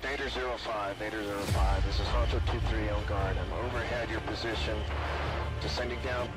Vader 05, Vader 05. This is Honcho 23 on guard. I'm overhead your position, descending down.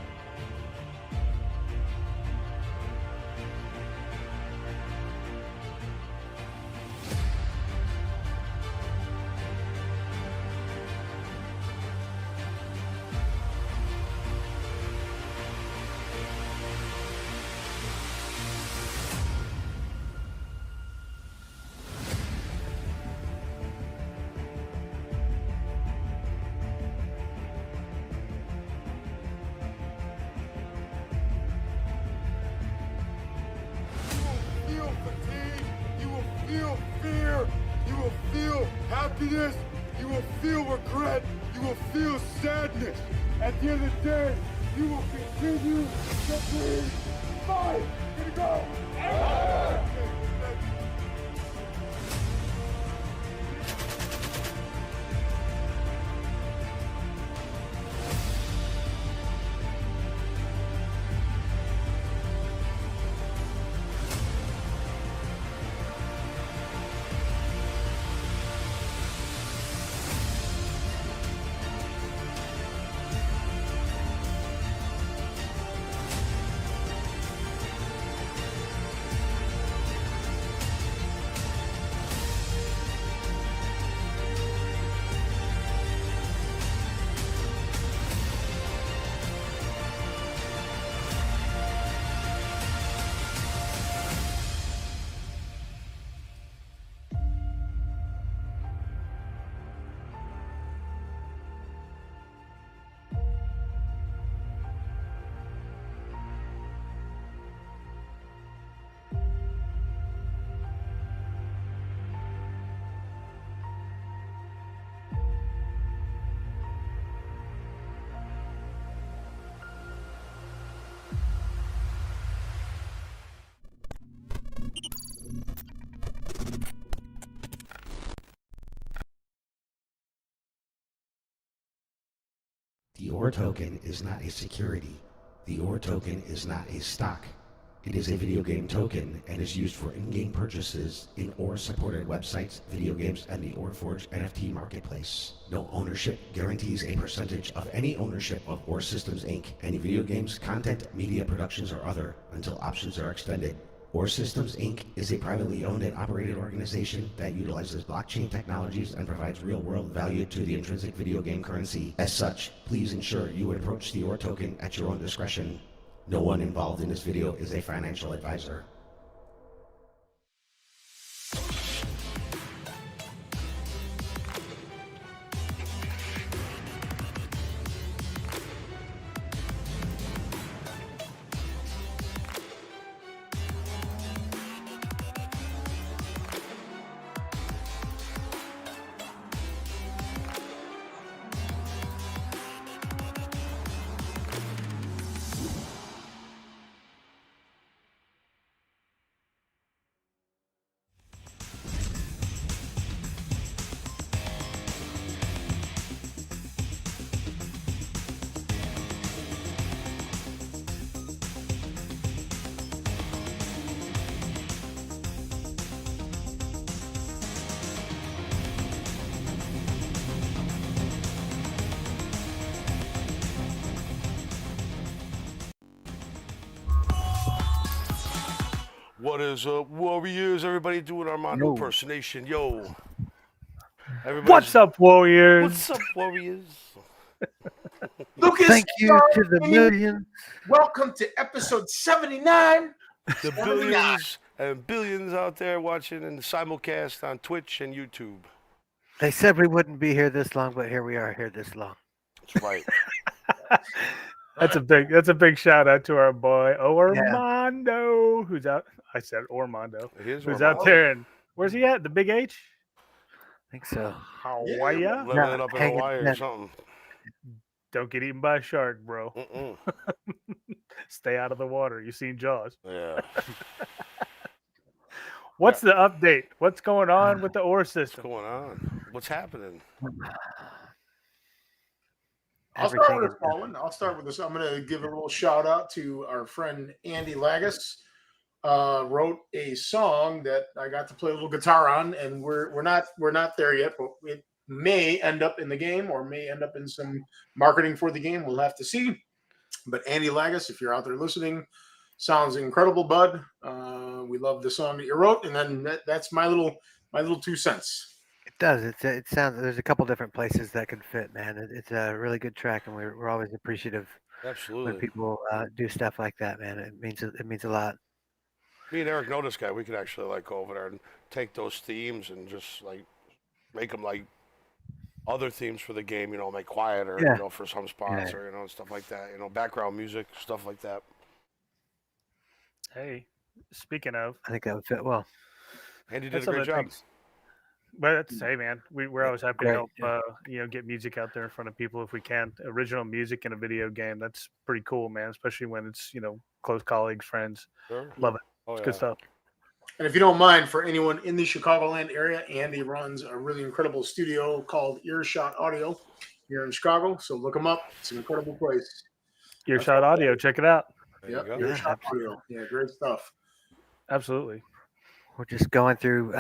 Happiness, you will feel regret, you will feel sadness. At the end of the day, you will continue to breathe. Fight! Here we go! The OR token is not a security. The OR token is not a stock. It is a video game token and is used for in-game purchases in OR-supported websites, video games, and the ORForge NFT marketplace. No ownership guarantees a percentage of any ownership of OR Systems Inc., any video games, content, media productions, or other, until options are extended. OR Systems Inc. is a privately owned and operated organization that utilizes blockchain technologies and provides real-world value to the intrinsic video game currency. As such, please ensure you approach the OR token at your own discretion. No one involved in this video is a financial advisor. What is up, Warriors? Everybody doing Armando impersonation. Yo. What's up, Warriors? What's up, Warriors? Lucas, thank you to the millions. Welcome to episode 79. The billions and billions out there watching in the simulcast on Twitch and YouTube. They said we wouldn't be here this long, but here we are here this long. That's right. That's a big shout out to our boy Ormando, who's out. I said Ormando. Who's out there, and where's he at? The Big H? I think so. Hawaii? Leveling up in Hawaii or something. Don't get eaten by a shark, bro. Stay out of the water. You seen Jaws? Yeah. What's the update? What's going on with the OR system? What's going on? What's happening? I'll start with this, Paulin. I'll start with this. I'm going to give a little shout out to our friend Andy Lagus. wrote a song that I got to play a little guitar on, and we're not there yet, but it may end up in the game or may end up in some marketing for the game. We'll have to see. But Andy Lagus, if you're out there listening, sounds incredible, bud. We love the song that you wrote, and then that's my little 2 cents. It does. It sounds. There's a couple different places that could fit, man. It's a really good track, and we're always appreciative Absolutely. when people do stuff like that, man. It means a lot. Me and Eric know this guy. We could actually like go over there and take those themes and just like make them like other themes for the game. You know, make quieter. Yeah. You know, for some spots or stuff like that. You know, background music, stuff like that. Hey, speaking of, I think that would fit well. Andy did a great job. But that's hey man, we're always happy Great, to help get music out there in front of people if we can. Original music in a video game, that's pretty cool, man. Especially when it's close colleagues, friends. Sure. Love it. Oh, It's yeah. good stuff. And if you don't mind, for anyone in the Chicagoland area, Andy runs a really incredible studio called Earshot Audio here in Chicago. So look him up. It's an incredible place. Earshot Audio, check it out. There you go. Earshot Audio. Yeah, great stuff. Absolutely. We're just going through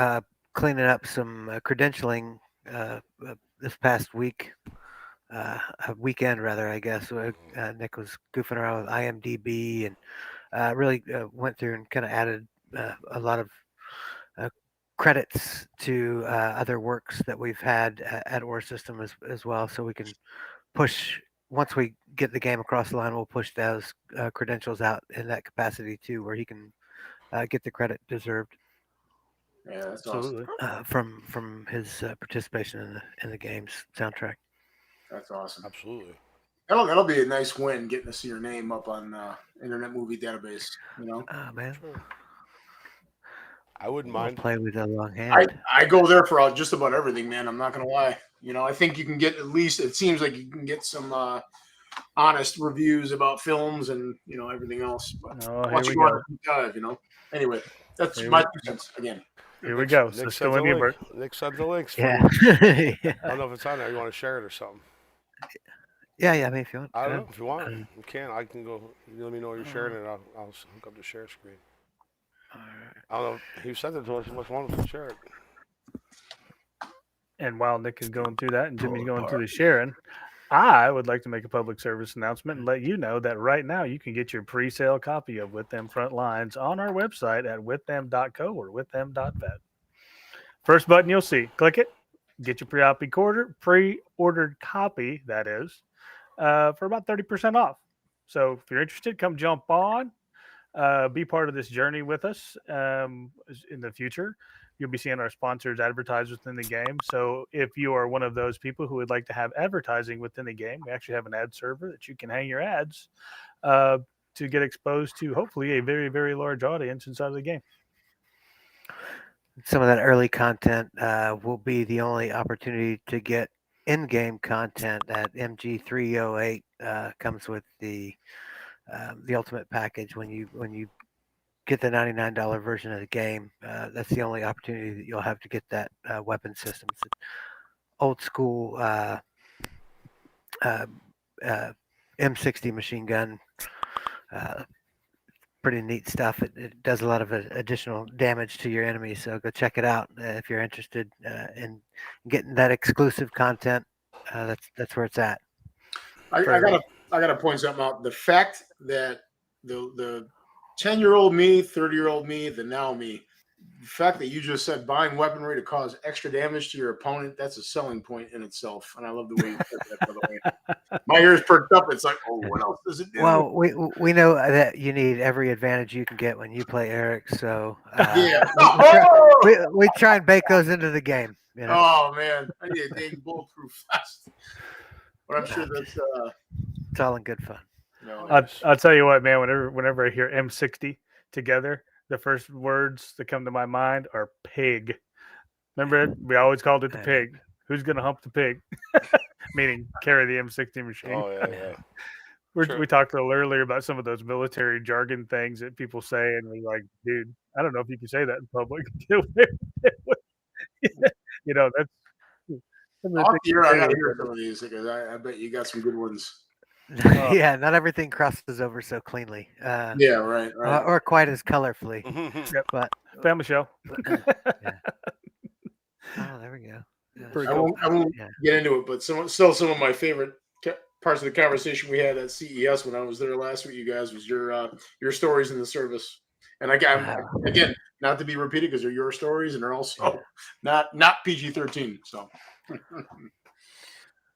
cleaning up some credentialing this past week, weekend rather, I guess. Nick was goofing around with IMDb and really went through and kind of added a lot of credits to other works that we've had at OR System as well, so we can push. Once we get the game across the line, we'll push those credentials out in that capacity too, where he can get the credit deserved. Yeah, that's Absolutely. awesome. From his participation in the game's soundtrack. That's awesome. Absolutely. That'll be a nice win, getting to see your name up on Internet Movie Database. Man, I wouldn't we'll mind. play with a long hand. I go there for just about everything, man. I'm not gonna lie. I think you can get at least. It seems like you can get some honest reviews about films and everything else. But here we go. Dive, Anyway, that's my 2 cents again. Here we go. So still in Bert. Nick sent the links. Yeah. I don't know if it's on there. You want to share it or something? Yeah. I mean, if you want. I don't know if you want. You can. I can go. You let me know you're sharing it. I'll hook up the share screen. All right. I don't know. He sent it to us. He must want us to share it. And while Nick is going through that and Jimmy's going through the sharing, I would like to make a public service announcement and let you know that right now you can get your pre-sale copy of With Them Front Lines on our website at withthem.co or withthem.vet. First button you'll see, click it, get your pre-ordered copy, that is, for about 30% off. So if you're interested, come jump on, be part of this journey with us in the future. You'll be seeing our sponsors advertise within the game. So if you are one of those people who would like to have advertising within the game, we actually have an ad server that you can hang your ads to get exposed to hopefully a very, very large audience inside of the game. Some of that early content will be the only opportunity to get in-game content. That MG308 comes with the ultimate package when you get the $99 version of the game. That's the only opportunity that you'll have to get that weapon system. It's old school M60 machine gun. Pretty neat stuff. It does a lot of additional damage to your enemies. So go check it out if you're interested in getting that exclusive content. That's where it's at. I gotta point something out. The fact that the 10-year-old me, 30-year-old me, the now me, the fact that you just said buying weaponry to cause extra damage to your opponent, that's a selling point in itself. And I love the way you put that, by the way. My ears perked up. It's like, oh, what else does it do? Well, we know that you need every advantage you can get when you play Eric. So yeah. we try and bake those into the game. Oh, man. I need a dang bulletproof vest. But I'm sure that's... it's all in good fun. No, I'll tell you what, man, whenever I hear M60 together, the first words that come to my mind are pig. Remember it? We always called it the pig. Who's going to hump the pig? Meaning carry the M60 machine. Oh, yeah. We talked a little earlier about some of those military jargon things that people say, and we're like, dude, I don't know if you can say that in public. That's... Off the year, I got to hear some of these because I bet you got some good ones. Yeah, not everything crosses over so cleanly. Yeah, right. Or quite as colorfully. Yep. But Family show. yeah. Oh, there we go. Yeah. Pretty I cool. won't get into it, but still some of my favorite parts of the conversation we had at CES when I was there last week, you guys, was your stories in the service. And again, not to be repeated because they're your stories and they're also not PG-13. So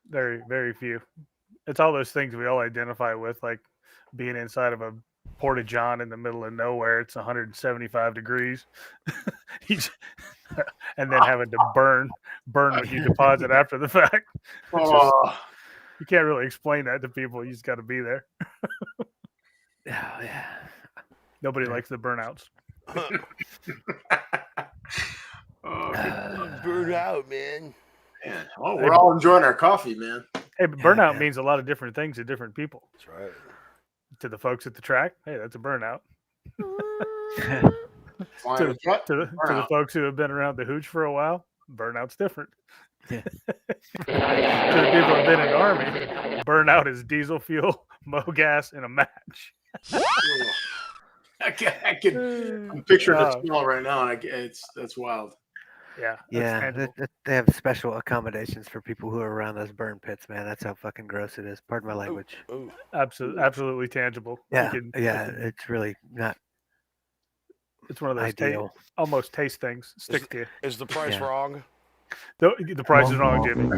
very, very few. It's all those things we all identify with, like being inside of a porta john in the middle of nowhere. It's 175 degrees. And then having to burn what you deposit after the fact. You can't really explain that to people. You just got to be there. Yeah. Nobody likes the burnouts. Burn out, man. Well, we're all enjoying our coffee, man. Hey, but burnout means a lot of different things to different people. That's right. To the folks at the track, hey, that's a burnout. Flying to a jet, the folks who have been around the hooch for a while, burnout's different. Yeah. To the people who have been in the army, burnout is diesel fuel, mow gas, and a match. I'm picturing the smell right now, and that's wild. Yeah. They have special accommodations for people who are around those burn pits, man. That's how fucking gross it is. Pardon my language. Ooh. Absolutely tangible. Yeah, it's really not. It's one of those ideal. Almost taste things stick to you. Is the price wrong? The price is wrong, Jimmy.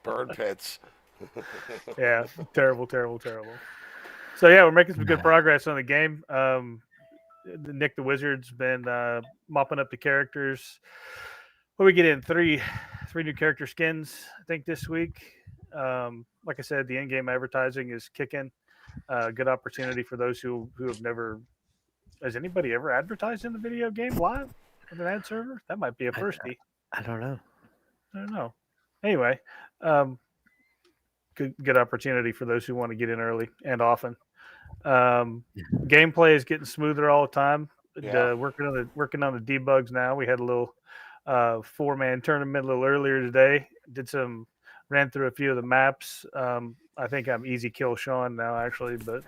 Burn pits. Yeah, terrible. So yeah, we're making some good progress on the game. Nick the Wizard's been mopping up the characters. What we get in three new character skins, I think, this week. Like I said, the in-game advertising is kicking. Good opportunity for those who have never. Has anybody ever advertised in the video game live with an ad server? That might be a firstie. I don't know. Anyway, good opportunity for those who want to get in early and often. Gameplay is getting smoother all the time. Working on the debugs now. We had a little 4-man tournament a little earlier today. Ran through a few of the maps. I think I'm easy kill Sean now, actually, but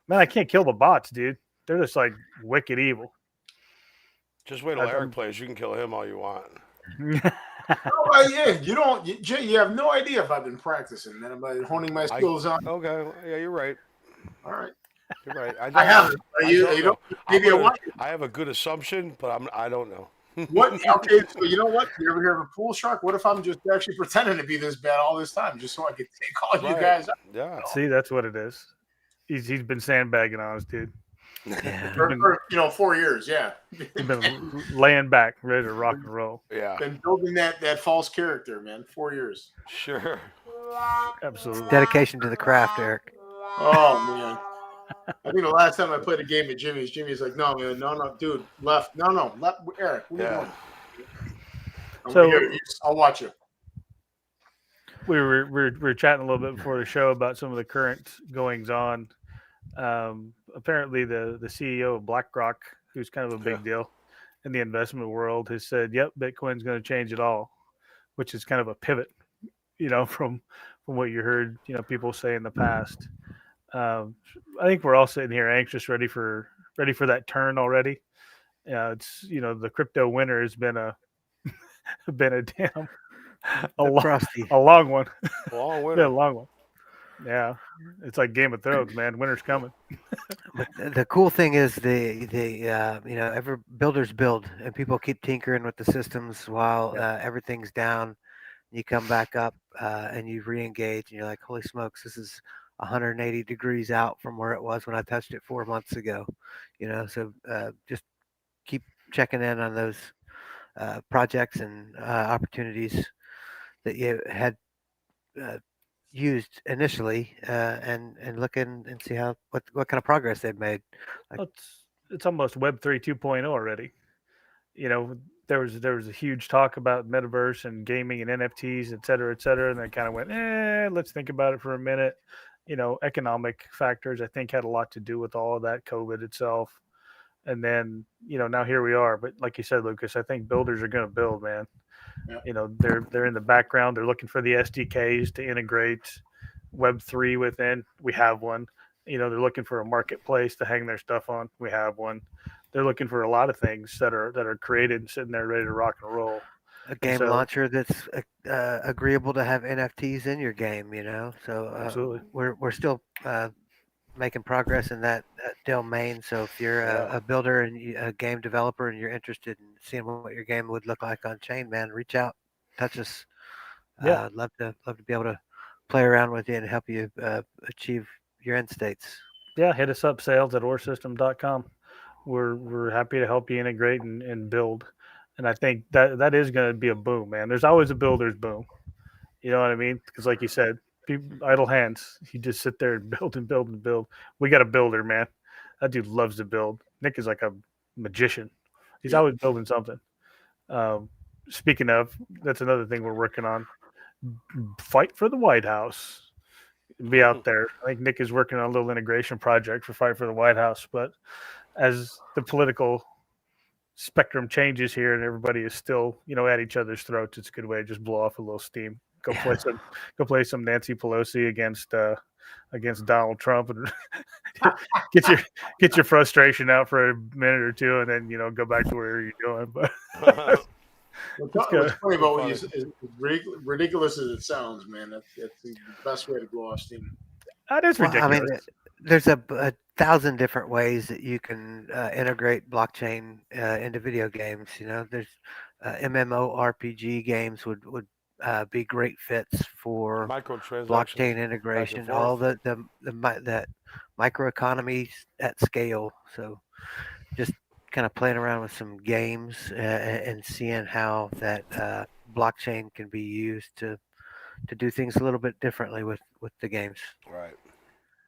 man, I can't kill the bots, dude. They're just like wicked evil. Just wait till Eric plays. You can kill him all you want. You have no idea if I've been practicing, man. I'm honing my skills on. Okay, yeah, you're right. All right. You're right. I haven't. I have a good assumption, but I don't know. What? Okay, so you know what? You ever hear of a pool shark? What if I'm just actually pretending to be this bad all this time, just so I can take all you guys out? Yeah. See, that's what it is. He's been sandbagging on us, dude. Yeah. For 4 years, yeah. He's been laying back, ready to rock and roll. Yeah. Been building that false character, man. 4 years. Sure. Absolutely. Dedication to the craft, Eric. Oh man. I think the last time I played a game at Jimmy's like, no, man, no, dude, left. No, left. Eric, what are you doing? I'll watch you. We were chatting a little bit before the show about some of the current goings on. Apparently, the CEO of BlackRock, who's kind of a big deal in the investment world, has said, "Yep, Bitcoin's going to change it all," which is kind of a pivot, from what you heard, people say in the past. I think we're all sitting here anxious, ready for that turn already. It's the crypto winter has been a damn a long one. Long winter. A long one. Yeah, it's like Game of Thrones, man. Winter's coming. But the cool thing is every builders build, and people keep tinkering with the systems while everything's down. You come back up and you re-engage, and you're like, holy smokes, this is 180 degrees out from where it was when I touched it 4 months ago. So just keep checking in on those projects and opportunities that you had used initially, and look in and see what kind of progress they've made. It's almost Web 3.2.0 already. There was a huge talk about metaverse and gaming and NFTs, et cetera, and then kind of went, let's think about it for a minute. Economic factors, I think, had a lot to do with all of that, COVID itself. and then now here we are. But like you said, Lucas, I think builders are going to build, man. Yeah. They're in the background. They're looking for the SDKs to integrate Web3 within. We have one. They're looking for a marketplace to hang their stuff on. We have one. They're looking for a lot of things that are created and sitting there ready to rock and roll. A game launcher that's agreeable to have NFTs in your game, So absolutely, we're still making progress in that domain. So if you're a builder and a game developer and you're interested in seeing what your game would look like on chain, man, reach out, touch us. Yeah, love to be able to play around with you and help you achieve your end states. Yeah, hit us up, sales@orsystem.com. We're happy to help you integrate and build. And I think that is going to be a boom, man. There's always a builder's boom. You know what I mean? Because like you said, people, idle hands. You just sit there and build and build and build. We got a builder, man. That dude loves to build. Nick is like a magician. He's always building something. Speaking of, that's another thing we're working on. Fight for the White House. Be out there. I think Nick is working on a little integration project for Fight for the White House. But as the political spectrum changes here and everybody is still, at each other's throats, it's a good way to just blow off a little steam. Go play some Nancy Pelosi against Donald Trump and get your frustration out for a minute or two, and then go back to where you're doing. But what's funny about what you said, as ridiculous as it sounds, man, that's the best way to blow off steam. That is ridiculous. I mean, there's a 1,000 different ways that you can integrate blockchain into video games. There's MMORPG games would be great fits for blockchain integration. All the microeconomies at scale. So just kind of playing around with some games and seeing how that blockchain can be used to do things a little bit differently with the games. Right.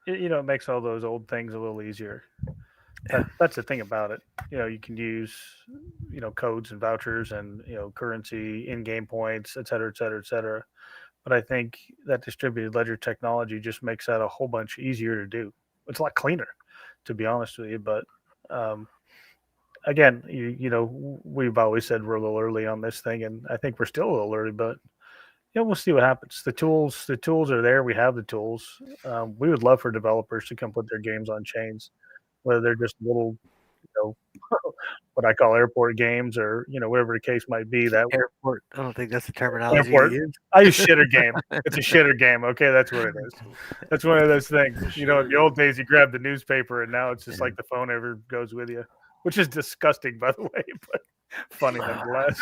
It makes all those old things a little easier. That's the thing about it. You can use, codes and vouchers and, currency, in-game points, et cetera, et cetera, et cetera. But I think that distributed ledger technology just makes that a whole bunch easier to do. It's a lot cleaner, to be honest with you. But again, we've always said we're a little early on this thing, and I think we're still a little early, but we'll see what happens. The tools are there. We have the tools. We would love for developers to come put their games on chains, whether they're just little, what I call airport games or, whatever the case might be. That airport. I don't think that's the terminology airport. You use. I use shitter game. It's a shitter game. Okay, that's what it is. That's one of those things. In the old days, you grabbed the newspaper, and now it's just like the phone ever goes with you, which is disgusting, by the way, but funny nonetheless.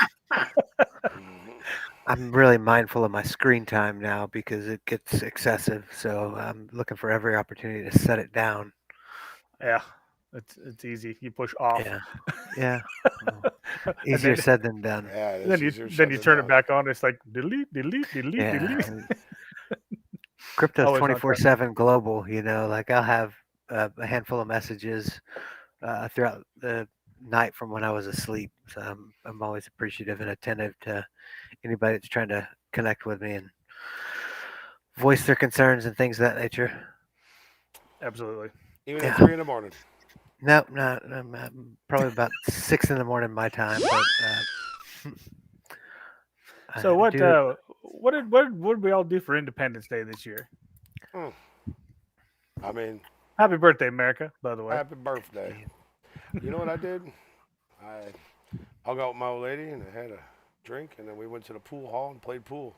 I'm really mindful of my screen time now because it gets excessive. So I'm looking for every opportunity to set it down. Yeah, it's easy. You push off. Yeah. Easier said than done. Yeah, then you turn it back on. It's like delete. Crypto's 24/7 global. Like I'll have a handful of messages throughout the night from when I was asleep. So I'm always appreciative and attentive to anybody that's trying to connect with me and voice their concerns and things of that nature. Absolutely. Even at 3 a.m. Nope, not probably about 6 a.m. my time. But so what did we all do for Independence Day this year? I mean, happy birthday, America! By the way, happy birthday. You know what I did? I hung out with my old lady and I had a drink, and then we went to the pool hall and played pool,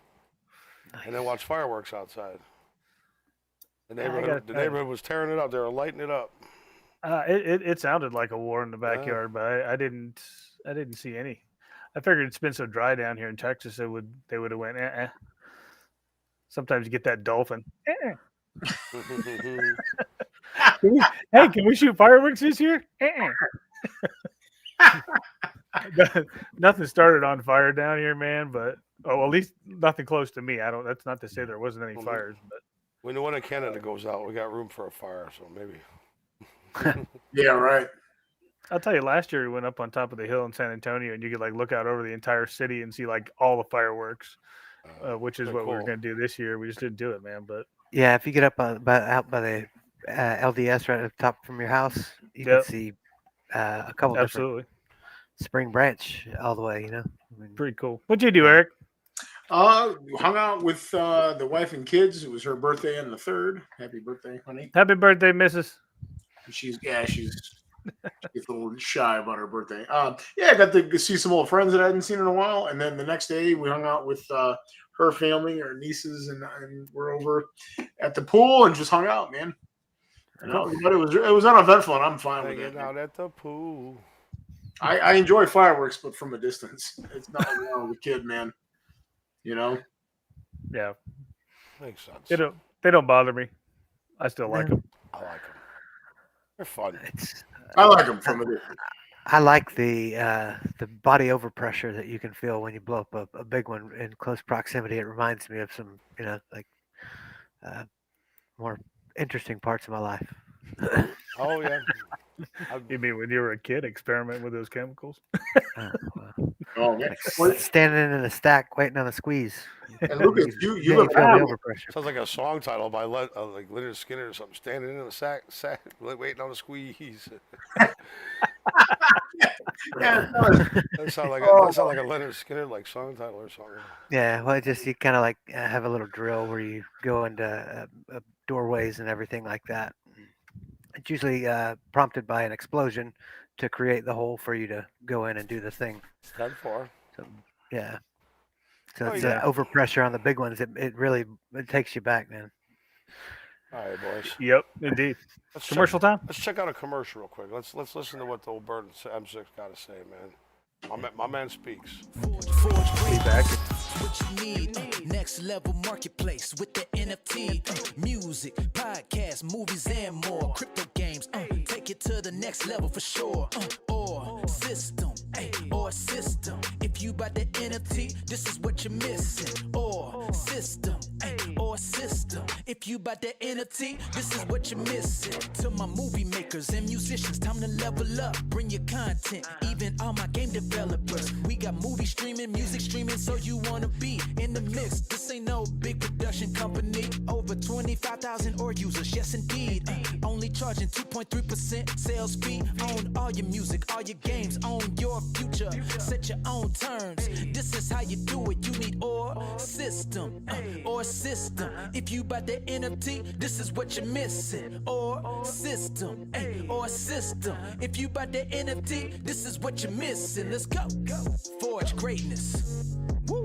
and then watched fireworks outside. The neighborhood was tearing it up. They were lighting it up. It sounded like a war in the backyard, but I didn't see any. I figured it's been so dry down here in Texas, they would have went. Sometimes you get that dolphin. Can we shoot fireworks this year? Nothing started on fire down here, man. But at least nothing close to me. That's not to say there wasn't any fires, but when the one in Canada goes out, we got room for a fire, so maybe. Yeah, right. I'll tell you, last year we went up on top of the hill in San Antonio, and you could look out over the entire city and see all the fireworks, which is what we were going to do this year. We just didn't do it, man. But yeah, if you get up out by the LDS right at the top from your house, you can see a couple different Absolutely. Spring Branch all the way. I mean, Pretty cool. What'd you do, Eric? Hung out with the wife and kids. It was her birthday on the 3rd. Happy birthday, honey. Happy birthday, Mrs. She's a little shy about her birthday. I got to see some old friends that I hadn't seen in a while, and then the next day we hung out with her family, her nieces, and we're over at the pool and just hung out, man. But it was uneventful, and I'm fine with it. Hanging out at the pool. I enjoy fireworks, but from a distance. It's not like when I was a kid, man. Yeah. Makes sense. They don't bother me. I still like them. I like them. They're fun. I like them from a distance. I like the body overpressure that you can feel when you blow up a big one in close proximity. It reminds me of some, more interesting parts of my life. Oh, yeah. You mean when you were a kid, experiment with those chemicals? Oh, yeah. Like standing in a stack waiting on a squeeze. And Lucas, you feel live the overpressure. Sounds like a song title by like Leonard Skinner or something. Standing in a sack waiting on a squeeze. Yeah, That sound like a Leonard Skinner like song title or something. Yeah, well, you kind of like have a little drill where you go into doorways and everything like that. It's usually prompted by an explosion to create the hole for you to go in and do the thing. 10-4. So, yeah. So it's overpressure on the big ones. It really takes you back, man. All right, boys. Yep, indeed. Commercial time? Let's check out a commercial real quick. Let's listen to what the old bird M6 got to say, man. My man speaks. Back. What you need, next level marketplace with the NFT, music, podcasts, movies, and more. Crypto games, take it to the next level for sure. Or system, If you buy the NFT, this is what you're missing. Or system, If you buy the NFT, this is what you're missing. To my movie makers and musicians, time to level up. Bring your content, even all my game developers. We got movie streaming, music streaming, so you wanna be in the mix. This ain't no big production company. Over 25,000 or users, yes indeed. Only charging 2.3% sales fee. Own all your music, all your games, own your future. Set your own terms. This is how you do it. You need or system. If you buy the NFT, this is what you're missing. Or system. If you buy the NFT, this is what you're missing. Let's go. Forge greatness. Woo.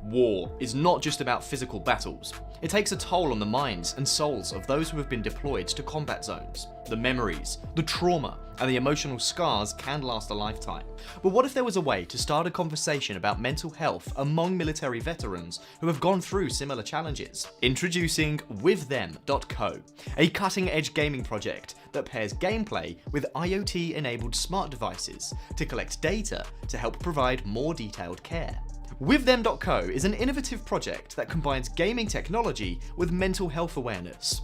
War is not just about physical battles. It takes a toll on the minds and souls of those who have been deployed to combat zones. The memories, the trauma, and the emotional scars can last a lifetime. But what if there was a way to start a conversation about mental health among military veterans who have gone through similar challenges? Introducing WithThem.co, a cutting-edge gaming project that pairs gameplay with IoT-enabled smart devices to collect data to help provide more detailed care. WithThem.co is an innovative project that combines gaming technology with mental health awareness.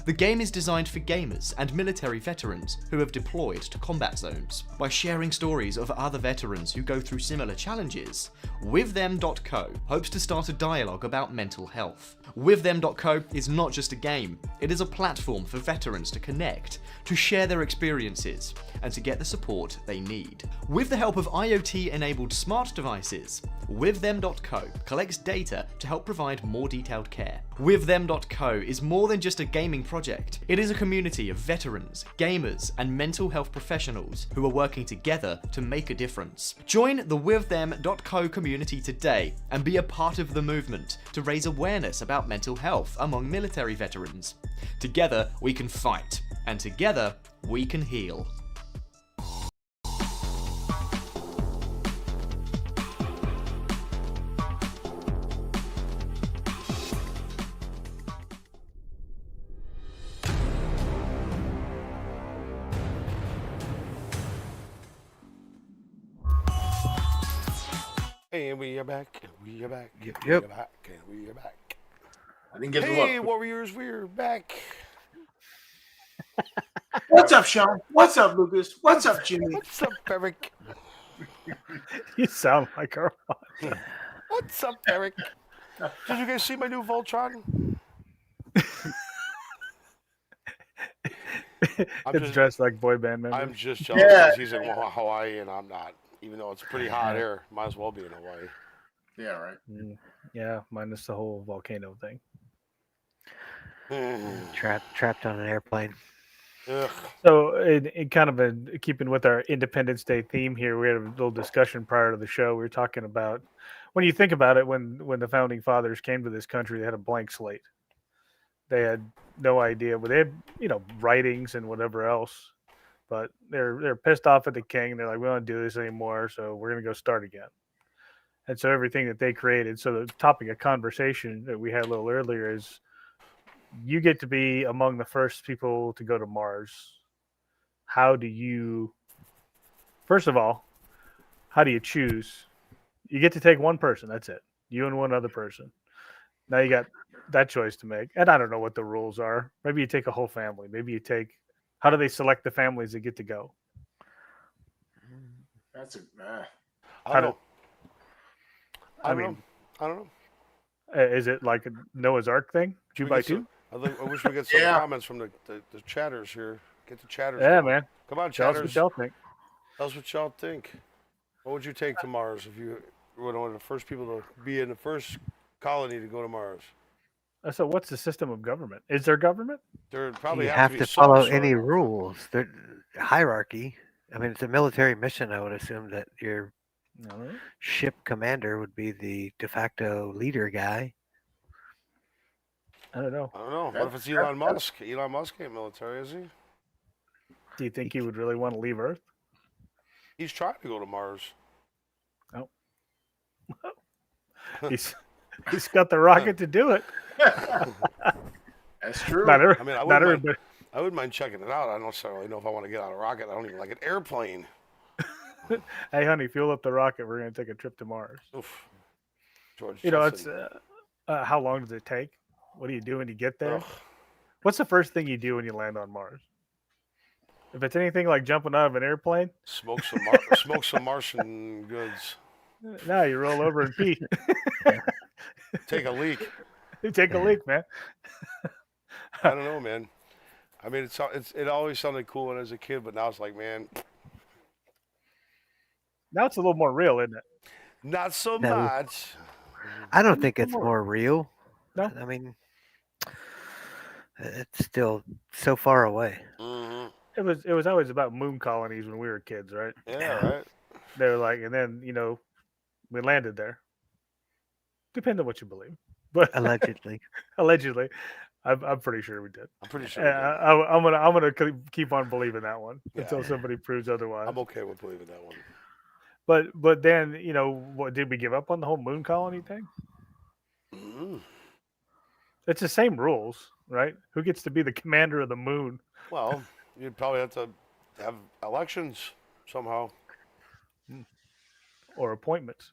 The game is designed for gamers and military veterans who have deployed to combat zones. By sharing stories of other veterans who go through similar challenges, WithThem.co hopes to start a dialogue about mental health. WithThem.co is not just a game, it is a platform for veterans to connect, to share their experiences, and to get the support they need. With the help of IoT-enabled smart devices, WithThem.co collects data to help provide more detailed care. WithThem.co is more than just a gaming project. It is a community of veterans, gamers, and mental health professionals who are working together to make a difference. Join the WithThem.co community today and be a part of the movement to raise awareness about mental health among military veterans. Together we can fight, and together we can heal. And we are back. And we are back. And we Yep. are back. And we are back. I didn't get the Hey, look. Warriors, we're back. What's up, Sean? What's up, Lucas? What's up, Jimmy? What's up, Eric? You sound like a robot. What's up, Eric? Did you guys see my new Voltron? It's dressed like boy band members. I'm just jealous because he's in Hawaii and I'm not. Even though it's pretty hot here, might as well be in Hawaii. Yeah, right. Yeah, minus the whole volcano thing. Trapped on an airplane. Ugh. So, in kind of keeping with our Independence Day theme here, we had a little discussion prior to the show. We were talking about when you think about it, when the founding fathers came to this country, they had a blank slate. They had no idea, but they had writings and whatever else. But they're pissed off at the king. They're like, we don't do this anymore, so we're gonna go start again. And so everything that they created. So the topic of conversation that we had a little earlier is, you get to be among the first people to go to Mars. How do you? First of all, how do you choose? You get to take one person. That's it. You and one other person. Now you got that choice to make. And I don't know what the rules are. Maybe you take a whole family. Maybe you take. How do they select the families that get to go? That's a. I don't know. Is it like a Noah's Ark thing? 2 by 2? I wish we get some comments from the chatters here. Get the chatters. Yeah, going. man. Come on, Tell us chatters. what y'all think. Tell us what y'all think. What would you take to Mars if you were one of the first people to be in the first colony to go to Mars? So what's the system of government? Is there government? There probably You have have to to follow some any sort of- rules. The hierarchy. I mean, it's a military mission. I would assume that your ship commander would be the de facto leader guy. I don't know. What if it's Elon Musk? Elon Musk ain't military, is he? Do you think he would really want to leave Earth? He's trying to go to Mars. Oh. He's got the rocket to do it. That's true. Not every- I mean, not everybody. I wouldn't mind checking it out. I don't necessarily know if I want to get on a rocket. I don't even like an airplane. Hey, honey, fuel up the rocket. We're going to take a trip to Mars. Oof. George It's Jetson. how long does it take? What do you do when you get there? Ugh. What's the first thing you do when you land on Mars? If it's anything like jumping out of an airplane, Smoke some Martian goods. now you roll over and pee. Take a leak. You take a leak, man. I don't know, man. I mean, it always sounded cool when I was a kid, but now it's like, man, Now it's a little more real, isn't it? not so No. much. I don't think it's more real. No? I mean, it's still so far away. Mm-hmm. It was always about moon colonies when we were kids, right? Yeah, right. They were like, and then we landed there. Depends on what you believe, but Allegedly. allegedly, I'm pretty sure we did. I'm pretty sure. we did. I'm gonna keep on believing that one until Yeah. somebody proves otherwise. I'm okay with believing that one. But then what did we give up on the whole moon colony thing? Mm. It's the same rules, right? Who gets to be the commander of the moon? Well, you'd probably have to have elections somehow. Or appointments.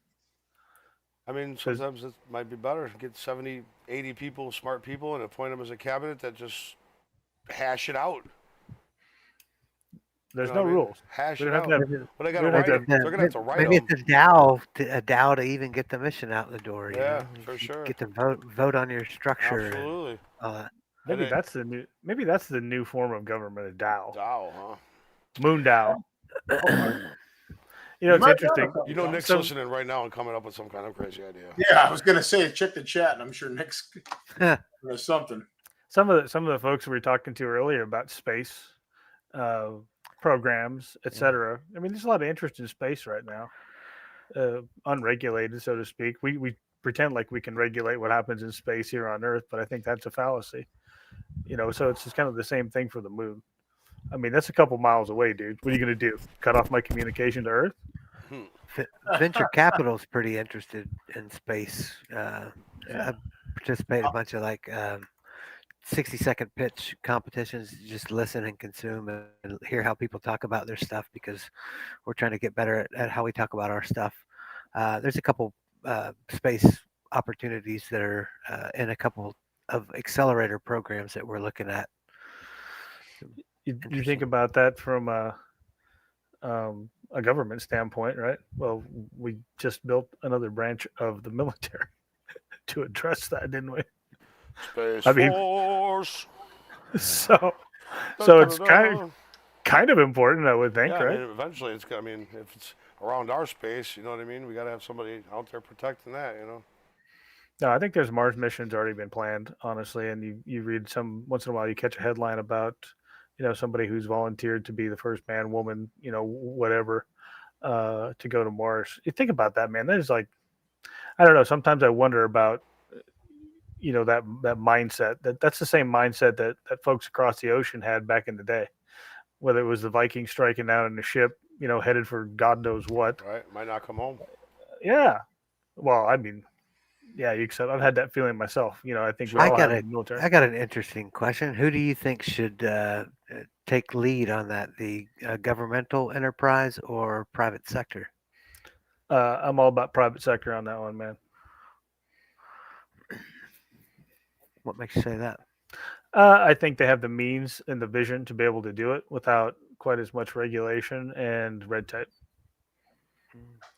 I mean, sometimes it might be better to get 70, 80 people, smart people, and appoint them as a cabinet that just hash it out. There's You know no what I mean? rules. Hash We it don't out. have to have- But they got to we don't write have them. to- They're gonna have to write Maybe them. it's a Dow to even get the mission out the door. you Yeah, know? for sure. Get to vote on your structure. and Absolutely. all that. Maybe And that's the new form of government, a Dow. Dow, huh? Moon Dow. It's Might interesting. be. You know, Nick's So- listening right now and coming up with some kind of crazy idea. Yeah, I was gonna say check the chat, and I'm sure Nick's there's something. Some of the folks we were talking to earlier about space programs, etc. I mean, there's a lot of interest in space right now, unregulated, so to speak. We pretend like we can regulate what happens in space here on Earth, but I think that's a fallacy. So it's just kind of the same thing for the moon. I mean, that's a couple miles away, dude. What are you going to do? Cut off my communication to Earth? Venture capital's pretty interested in space. I participate in a bunch of 60-second pitch competitions. Just listen and consume and hear how people talk about their stuff because we're trying to get better at how we talk about our stuff. There's a couple space opportunities that are in a couple of accelerator programs that we're looking at. You think about that from a government standpoint, right? Well, we just built another branch of the military to address that, didn't we? Space I mean, Force. so it's kind of important, I would think, yeah, right? I mean, eventually it's. I mean, if it's around our space, you know what I mean. We got to have somebody out there protecting that, you know. No, I think there's Mars missions already been planned, honestly, and you read some once in a while you catch a headline about somebody who's volunteered to be the first man, woman, whatever, to go to Mars. You think about that, man. That is like, I don't know. Sometimes I wonder about that mindset. That's the same mindset that folks across the ocean had back in the day, whether it was the Vikings striking out in a ship, headed for God knows what. Right, might not come home. Yeah. Well, I mean, yeah, I've had that feeling myself. I think we all have in the military. I got an interesting question. Who do you think should take lead on that? The governmental enterprise or private sector? I'm all about private sector on that one, man. What makes you say that? I think they have the means and the vision to be able to do it without quite as much regulation and red tape.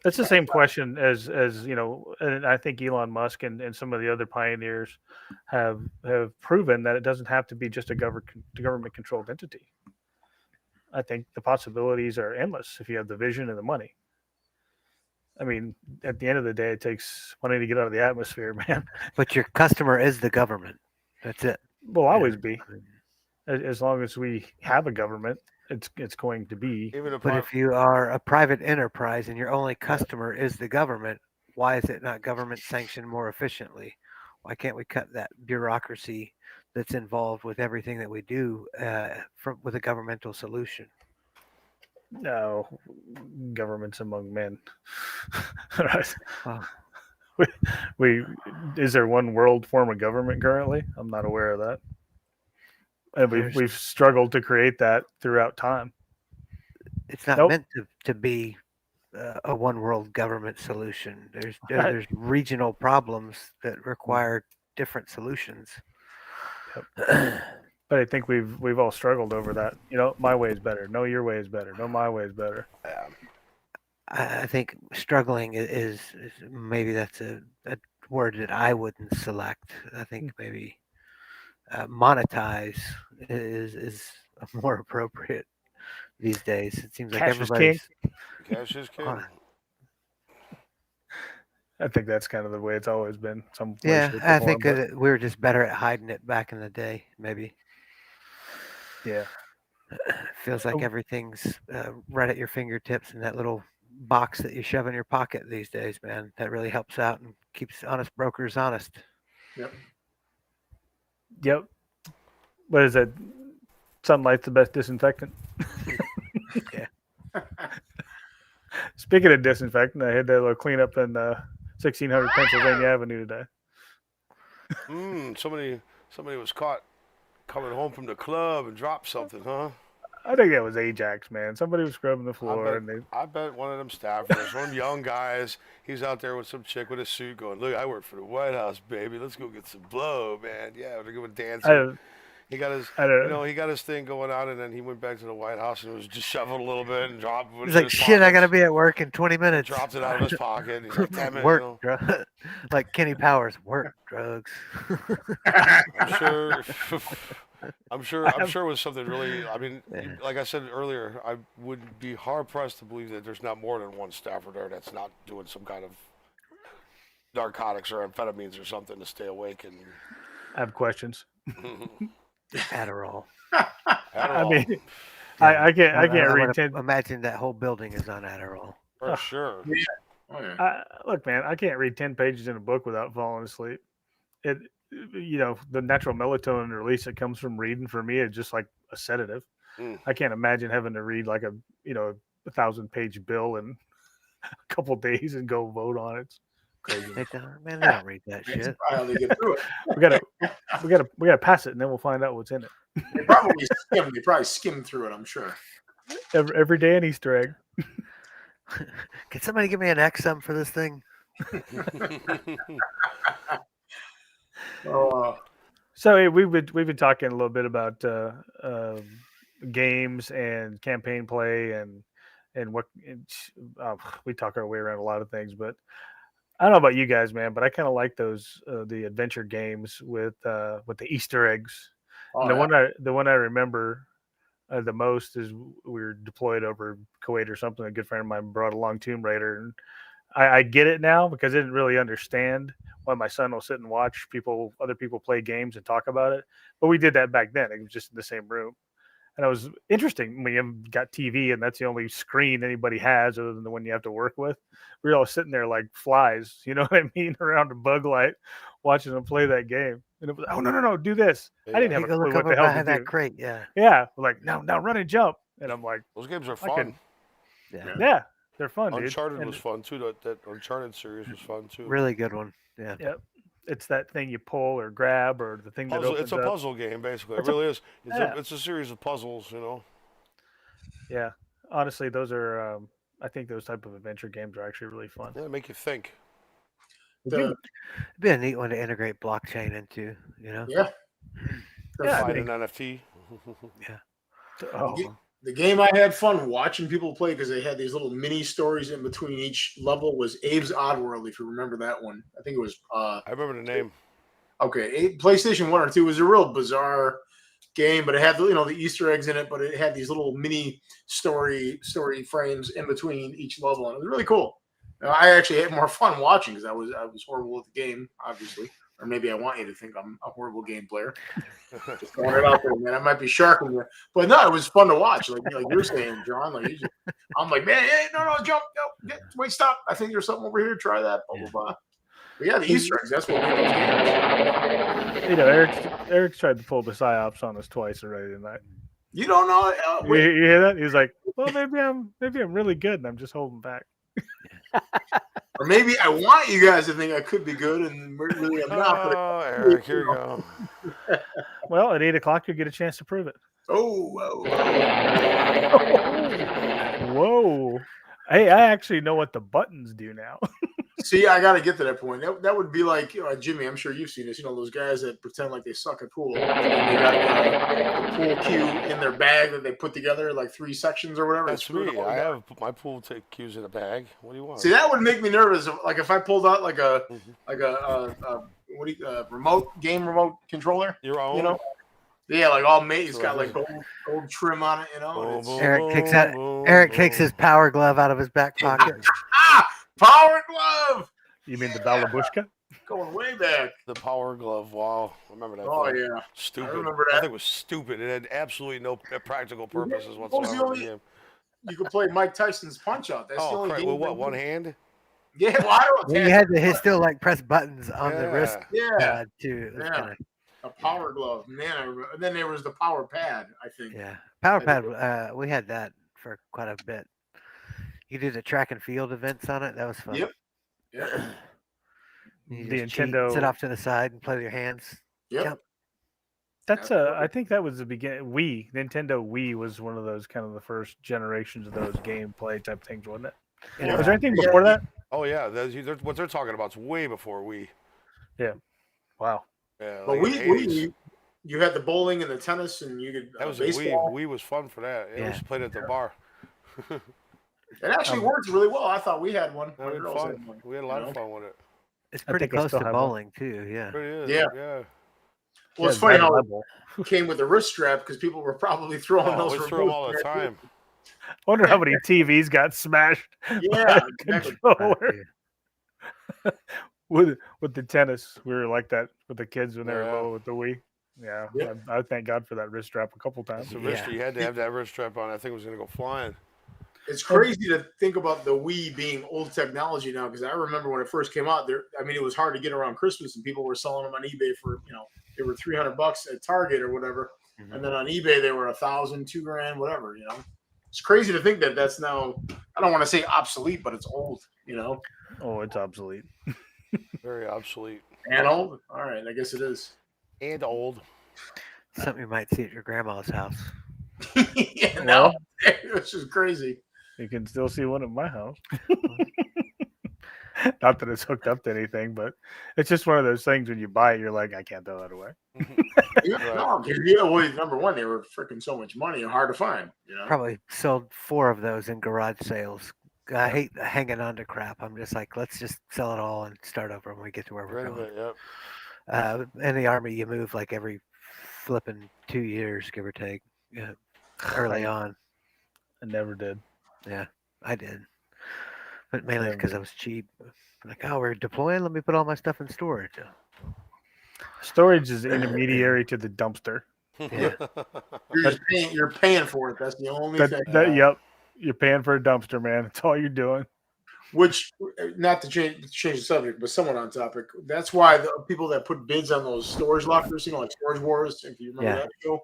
It's the same question as and I think Elon Musk and some of the other pioneers have proven that it doesn't have to be just a government controlled entity. I think the possibilities are endless if you have the vision and the money. I mean, at the end of the day, it takes money to get out of the atmosphere, man. But your customer is the government. That's it. Will always be. As long as we have a government, it's going to be. But if you are a private enterprise and your only customer is the government, why is it not government sanctioned more efficiently? Why can't we cut that bureaucracy that's involved with everything that we do with a governmental solution? No, governments among men. Right. Wow. Is there one world form of government currently? I'm not aware of that. And we've struggled to create that throughout time. It's not meant to be a one world government solution. There's regional problems that require different solutions. Yep. But I think we've all struggled over that. My way is better. No, your way is better. No, my way is better. I think struggling is maybe that's a word that I wouldn't select. I think maybe monetize is more appropriate these days. It seems like everybody's cash is king. I think that's kind of the way it's always been. I think we were just better at hiding it back in the day, maybe. Yeah. It feels like everything's right at your fingertips in that little box that you shove in your pocket these days, man. That really helps out and keeps honest brokers honest. Yep. What is that? Sunlight's the best disinfectant. Yeah. Speaking of disinfectant, I had that little cleanup in 1600 Pennsylvania Avenue today. Somebody was caught coming home from the club and dropped something, huh? I think that was Ajax, man. Somebody was scrubbing the floor. I bet one of them staffers, one of them young guys, he's out there with some chick with a suit going, look, I work for the White House, baby. Let's go get some blow, man. Yeah, they're going dancing. He got his thing going on, and then he went back to the White House and was just shoveled a little bit and dropped. He's like, shit, I got to be at work in 20 minutes. Dropped it out of his pocket. And he's like, damn it. Work, like Kenny Powers, work, drugs. I'm sure it was something really, I mean, like I said earlier, I would be hard-pressed to believe that there's not more than one staffer there that's not doing some kind of narcotics or amphetamines or something to stay awake. And I have questions. Adderall. I mean, I can't read 10. Imagine that whole building is on Adderall. For sure. Yeah. Oh, yeah. Look, man, I can't read 10 pages in a book without falling asleep. The natural melatonin release that comes from reading for me is just like a sedative. I can't imagine having to read like a 1,000-page bill in a couple days and go vote on it. Crazy. Man, they don't read that shit. How they get through it. we gotta pass it, and then we'll find out what's in it. They probably skim through it, I'm sure. Every day an Easter egg. Can somebody give me an XM for this thing? So hey, we've been talking a little bit about games and campaign play and what we talk our way around a lot of things, but I don't know about you guys, man, but I kind of like those the adventure games with the Easter eggs. And the one I remember the most is we were deployed over Kuwait or something. A good friend of mine brought along Tomb Raider, and I get it now because I didn't really understand why my son will sit and watch other people play games and talk about it. But we did that back then. It was just in the same room. And it was interesting when you got TV and that's the only screen anybody has other than the one you have to work with. We were all sitting there like flies, you know what I mean, around a bug light watching them play that game. And it was, oh, no, do this. I didn't have a clue what the hell to that do. crate, yeah. Yeah, like, now run and jump. And I'm like, those games are fun. Yeah, they're fun, dude. Uncharted was fun, too. That Uncharted series was fun, too. Really good one, yeah. Yep. It's that thing you pull or grab or the thing that opens It's a puzzle game, basically. It really is. It's a series of puzzles, you know. Yeah. Honestly, those are, I think those type of adventure games are actually really fun. Yeah, make you think. It'd be a neat one to integrate blockchain into, you know? Yeah. Find an NFT. Yeah. The game I had fun watching people play because they had these little mini stories in between each level was Abe's Oddworld, if you remember that one. I think it was... I remember the name. Okay, PlayStation 1 or 2 was a real bizarre game, but it had the Easter eggs in it, but it had these little mini story frames in between each level, and it was really cool. I actually had more fun watching because I was horrible at the game, obviously. Or maybe I want you to think I'm a horrible game player. Just throwing it out there, man. I might be sharking you, but no, it was fun to watch. Like you're saying, John. Like I'm like, man, hey, no, jump, no, wait, stop. I think there's something over here. Try that. Blah blah blah. But yeah, the Easter eggs. That's what made those games. You know, Eric's tried to pull the psyops on us twice already tonight. You don't know. You hear that? He's like, well, maybe I'm really good, and I'm just holding back. Or maybe I want you guys to think I could be good, and really I'm not. Oh, Eric, here you go. Well, at 8:00 you'll get a chance to prove it. Whoa! Hey, I actually know what the buttons do now. See, I got to get to that point. That would be like Jimmy. I'm sure you've seen this. You know those guys that pretend like they suck at pool. And they got the pool cue in their bag that they put together, like 3 sections or whatever. That's me. I have my pool cues in a bag. What do you want? See, that would make me nervous. Like if I pulled out like a remote controller. Your own. You know. Yeah, like all mate. He's got like gold trim on it. You know. Eric takes his power glove out of his back pocket. Power glove. You mean the Balabushka? Going way back. The power glove. Wow, I remember that. Oh thing. yeah, stupid. I remember that. I think it was stupid. It had absolutely no practical purposes whatsoever. You could play Mike Tyson's Punch Out. That's the only game. With what, one hand? Yeah, well, I don't. You had to still like press buttons on the wrist. Yeah, too. Yeah. A power glove, man. I remember. And then there was the power pad. I think. Yeah, power pad. We had that for quite a bit. You do the track and field events on it. That was fun. Yep. Yeah. The Nintendo. Sit off to the side and play with your hands. Yep. That's I think that was the beginning. Nintendo Wii was one of those kind of the first generations of those gameplay type things, wasn't it? Yeah. Was there anything before that? Oh yeah, what they're talking about is way before Wii. Yeah. Wow. Yeah. But Wii, you had the bowling and the tennis, and you could. That was baseball. Wii was fun for that. Yeah. We just played at the bar. It actually worked really well. I thought we had one. We had fun. We had a lot of fun with it. It's pretty close to bowling too. Yeah. It is. Yeah. Well, it's funny how it came with the wrist strap because people were probably throwing those. We threw them all the time. I wonder how many TVs got smashed. Yeah, controller. with the tennis, we were like that with the kids when they were little with the Wii. Yeah, I thank God for that wrist strap a couple times. You had to have that wrist strap on. I think it was going to go flying. It's crazy to think about the Wii being old technology now because I remember when it first came out. It was hard to get around Christmas, and people were selling them on eBay for they were $300 at Target or whatever, and then on eBay they were $1,000, $2,000, whatever. It's crazy to think that that's now. I don't want to say obsolete, but it's old. Oh, it's obsolete. Very obsolete. And old. All right, I guess it is. And old. Something you might see at your grandma's house. Yeah, no, it's just crazy. You can still see one at my house. Not that it's hooked up to anything, but it's just one of those things when you buy it, you're like, I can't throw that away. No, well, number one, they were freaking so much money and hard to find. You know, Probably sold 4 of those in garage sales. I hate hanging on to crap. I'm just like, let's just sell it all and start over when we get to where we're going. Yep. In the Army, you move like every flipping 2 years, give or take. Early on. I never did. Yeah, I did. But mainly because I was cheap. Like, oh, we're deploying? Let me put all my stuff in storage. Storage is intermediary to the dumpster. Yeah. You're paying for it. That's the only thing. Yep. You're paying for a dumpster, man. That's all you're doing. Which, not to change the subject, but somewhat on topic. That's why the people that put bids on those storage lockers, like Storage Wars, if you remember that show.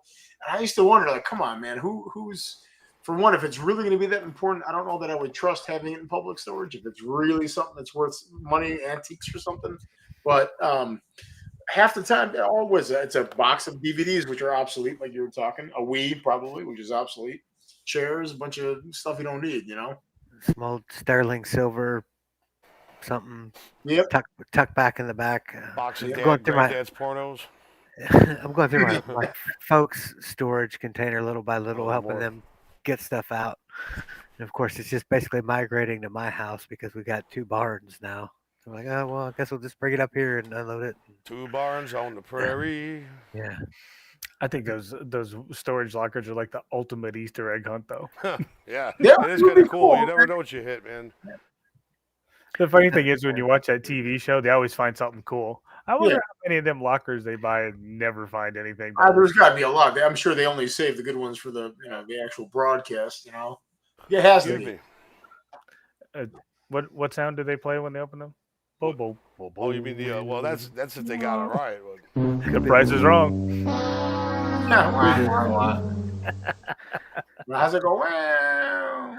And I used to wonder, like, come on, man, who's for one, if it's really going to be that important, I don't know that I would trust having it in public storage. If it's really something that's worth money, antiques or something, but half the time, it's a box of DVDs which are obsolete, like you were talking. A Wii probably, which is obsolete. Chairs, a bunch of stuff you don't need, Small sterling silver, something. Yep. Tuck back in the back. Box of dad's pornos. I'm going through my folks' storage container little by little, helping them get stuff out. And of course, it's just basically migrating to my house because we got 2 barns now. So I'm like, oh well, I guess we'll just bring it up here and unload it. 2 barns on the prairie. Yeah. I think those storage lockers are like the ultimate Easter egg hunt, though. Yeah, it is kind of cool. You never know what you hit, man. The funny thing is, when you watch that TV show, they always find something cool. I wonder how many of them lockers they buy and never find anything. There's got to be a lot. I'm sure they only save the good ones for the the actual broadcast. It has to be. What sound do they play when they open them? Bo, bo, bo, bo. Oh, you mean the well? That's if they got it right. The price is wrong. How's it go? Wow.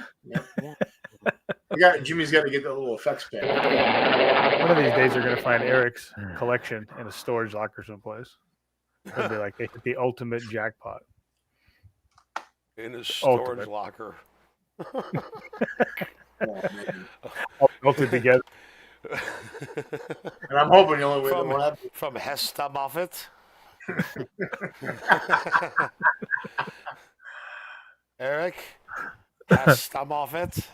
Jimmy's got to get that little effects pack. One of these days, they're going to find Eric's collection in a storage locker someplace. It'll be like the ultimate jackpot. In a storage locker. Melted together. And I'm hoping the only way that will happen from Hester Moffat. Eric, Hester Moffat.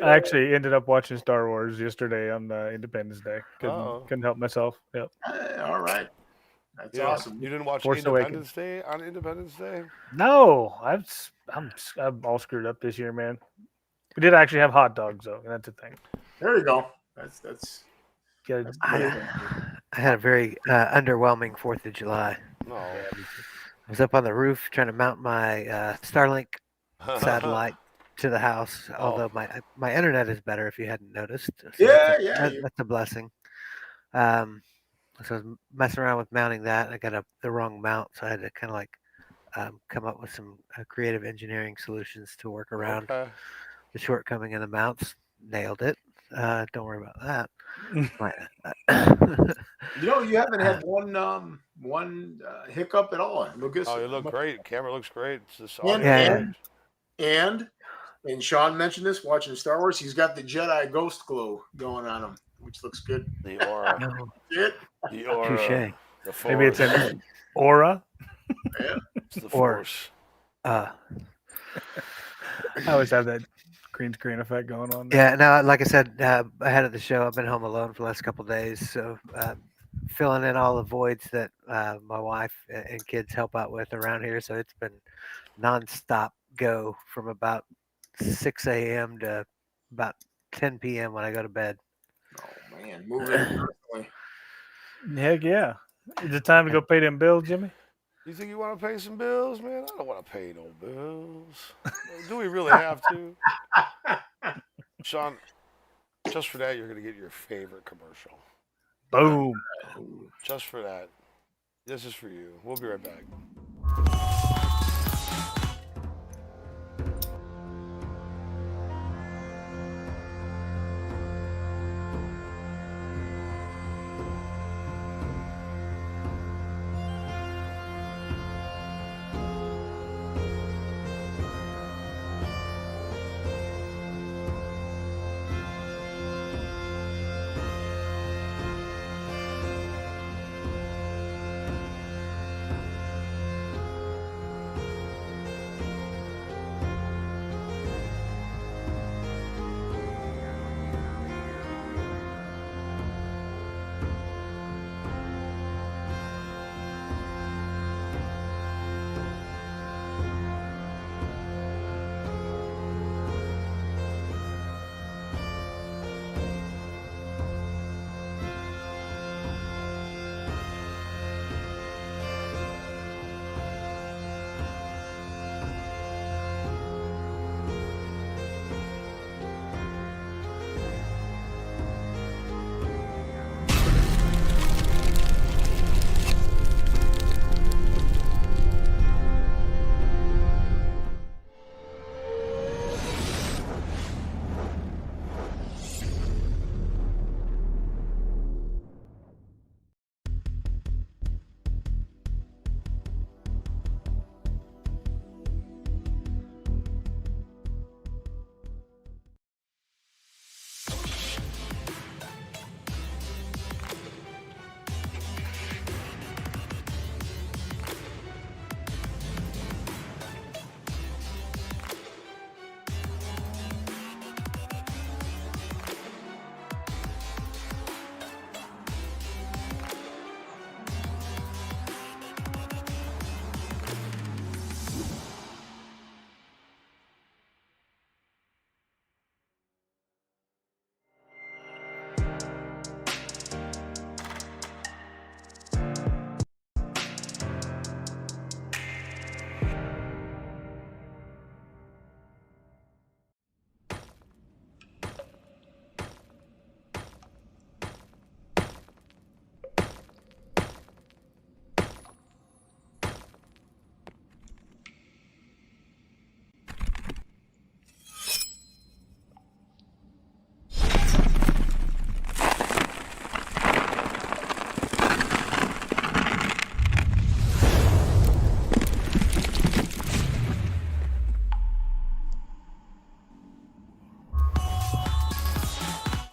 I actually ended up watching Star Wars yesterday on Independence Day. Couldn't help myself. Yep. All right. That's awesome. You didn't watch Force Independence Day on Independence Day? No, I'm all screwed up this year, man. We did actually have hot dogs though, and that's a thing. There you go. That's good. I had a very underwhelming 4th of July. No. I was up on the roof trying to mount my Starlink satellite to the house, although my internet is better if you hadn't noticed. So that's a blessing. So I was messing around with mounting that. I got the wrong mount, so I had to kind of like come up with some creative engineering solutions to work around the shortcoming in the mounts. Nailed it. Don't worry about that. You haven't had one hiccup at all, Lucas. Oh, you look great. Camera looks great. It's just and Sean mentioned this watching Star Wars. He's got the Jedi ghost glow going on him, which looks good. The aura. The aura. Touché. Maybe it's an aura. Yeah. It's the Force. I always have that green screen effect going on there. Yeah, no, like I said, ahead of the show, I've been home alone for the last couple of days, so filling in all the voids that my wife and kids help out with around here. So it's been nonstop go from about 6 a.m. to about 10 p.m. when I go to bed. Oh man, moving constantly. Heck yeah! Is it time to go pay them bills, Jimmy? You think you want to pay some bills, man? I don't want to pay no bills. Do we really have to? Sean, just for that, you're going to get your favorite commercial. Boom. Just for that. This is for you. We'll be right back.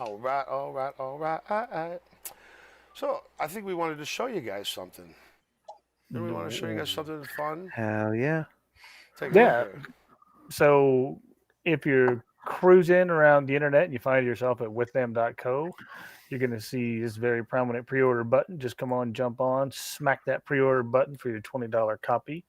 All right, all right, all right. So I think we wanted to show you guys something. Do we want to show you guys something fun? Hell yeah. Take a look Yeah. at it. So if you're cruising around the internet and you find yourself at withthem.co, you're going to see this very prominent pre-order button. Just come on, jump on, smack that pre-order button for your $20 copy.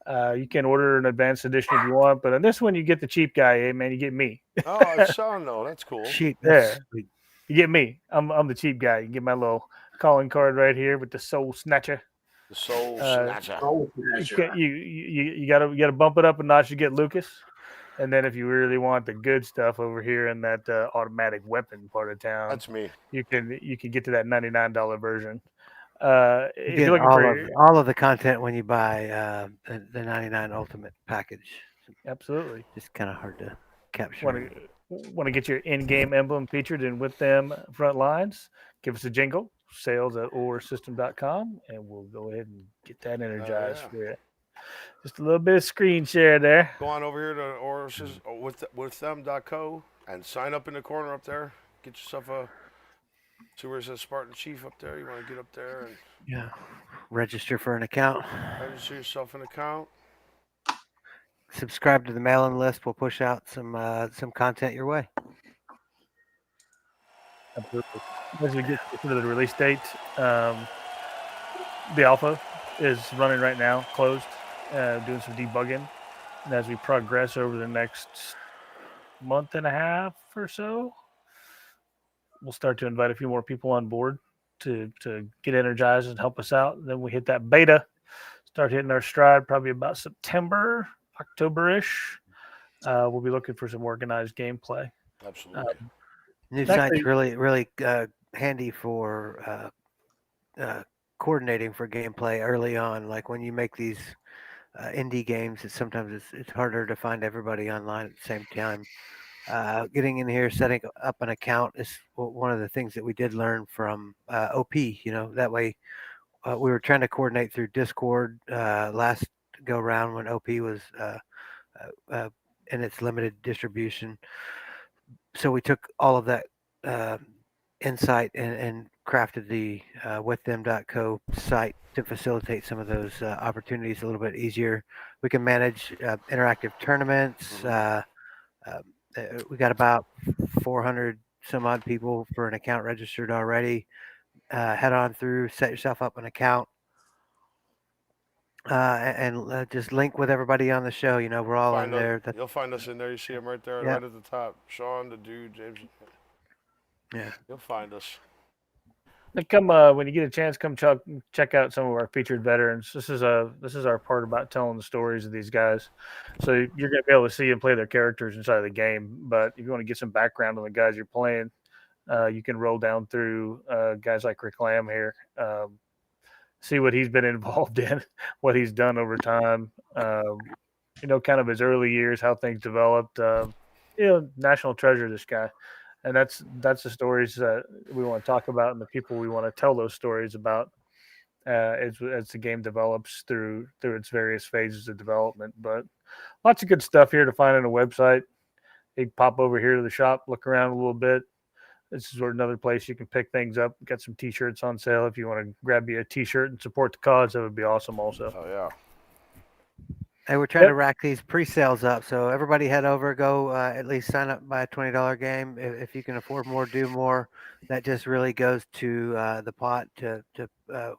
You can order an advanced edition if you want, but on this one you get the cheap guy. Hey man, you get me. Oh, it's Sean though. That's cool. Cheap. Yeah, you get me. I'm the cheap guy. You get my little calling card right here with the Soul Snatcher. The Soul Snatcher. You gotta bump it up a notch to get Lucas, and then if you really want the good stuff over here in that automatic weapon part of town, That's me. You can get to that $99 version. You get all of the content when you buy the 99 Ultimate package. Absolutely. Just kind of hard to capture. Want to get your in-game emblem featured in With Them front lines? Give us a jingle, sales@orsystem.com, and we'll go ahead and get that energized for you. Just a little bit of screen share there. Go on over here to withthem.co and sign up in the corner up there. Get yourself see where it says Spartan Chief up there. You want to get up there and register for an account. Register yourself an account. Subscribe to the mailing list. We'll push out some content your way. Absolutely. As we get to the release date, the alpha is running right now, closed, doing some debugging. And as we progress over the next month and a half or so, we'll start to invite a few more people on board to get energized and help us out. And then we hit that beta, start hitting our stride probably about September, October-ish. We'll be looking for some organized gameplay. Absolutely. New site's really handy for coordinating for gameplay early on. Like when you make these indie games, sometimes it's harder to find everybody online at the same time. Getting in here, setting up an account is one of the things that we did learn from OP. That way we were trying to coordinate through Discord last go round when OP was in its limited distribution. So we took all of that insight and crafted the withthem.co site to facilitate some of those opportunities a little bit easier. We can manage interactive tournaments. We got about 400 some odd people for an account registered already. Head on through, set yourself up an account, and just link with everybody on the show. We're all in there. You'll find us in there. You see them right there, right at the top. Sean, the dude, James. Yeah. You'll find us. Come when you get a chance, come check out some of our featured veterans. This is our part about telling the stories of these guys. So you're gonna be able to see and play their characters inside of the game. But if you want to get some background on the guys you're playing, you can roll down through guys like Rick Lamb here, see what he's been involved in, what he's done over time. Kind of his early years, how things developed. National treasure, this guy. And that's the stories that we want to talk about and the people we want to tell those stories about as the game develops through its various phases of development. But lots of good stuff here to find on the website. You can pop over here to the shop, look around a little bit. This is another place you can pick things up. Got some T-shirts on sale. If you want to grab you a T-shirt and support the cause, that would be awesome also. Oh, yeah. Hey, we're trying to rack these pre-sales up, so everybody head over, go at least sign up by a $20 game. If you can afford more, do more. That just really goes to the pot to